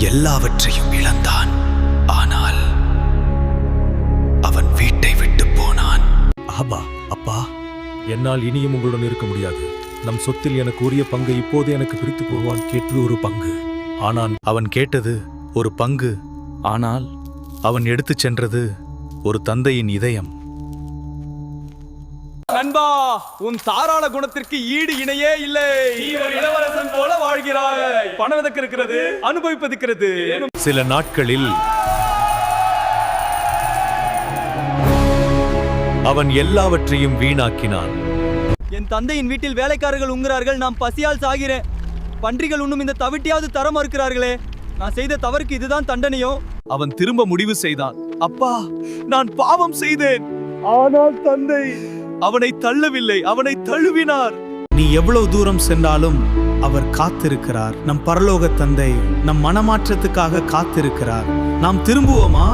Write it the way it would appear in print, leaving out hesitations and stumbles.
எல்லாவற்றையும் இழந்தான். ஆனால் அவன் வீட்டை விட்டு போனான். ஆபா, அப்பா, என்னால் இனியும் உங்களுடன் இருக்க முடியாது. நம் சொத்தில் எனக்கு உரிய பங்கு இப்போது எனக்கு பிரித்து போவான். கேட்டது ஒரு பங்கு. ஆனால் அவன் கேட்டது ஒரு பங்கு. ஆனால் அவன் எடுத்துச் சென்றது ஒரு தந்தையின் இதயம். நண்பா, உன் தாராள குணத்திற்கு ஈடு இணையே இல்லை. நீ ஒரு இளவரசன் போல வாழ்கிறாய். பணம் எதற்கு இருக்கிறது, அனுபவிப்பதற்கிறது. சில நாட்களில் அவன் எல்லாவற்றையும் வீணாக்கினான். என் தந்தையின் வீட்டில் வேலைக்காரர்கள் உண்கிறார்கள், நாம் பசியால் சாகிறேன். பன்றிகள் உண்ணும் இந்த தவிட்டியாவது தர மறுக்கிறார்களே. நான் செய்த தவறுக்கு இதுதான் தண்டனையோ? அவன் திரும்ப முடிவு செய்தான். அப்பா, நான் பாவம் செய்தேன். ஆனால் தந்தை அவனை தள்ளவில்லை, அவனை தழுவினார். நீ எவ்வளவு தூரம் சென்றாலும் அவர் காத்திருக்கிறார். நம் பரலோக தந்தை நம் மனமாற்றத்துக்காக காத்திருக்கிறார். நாம் திரும்புவோமா?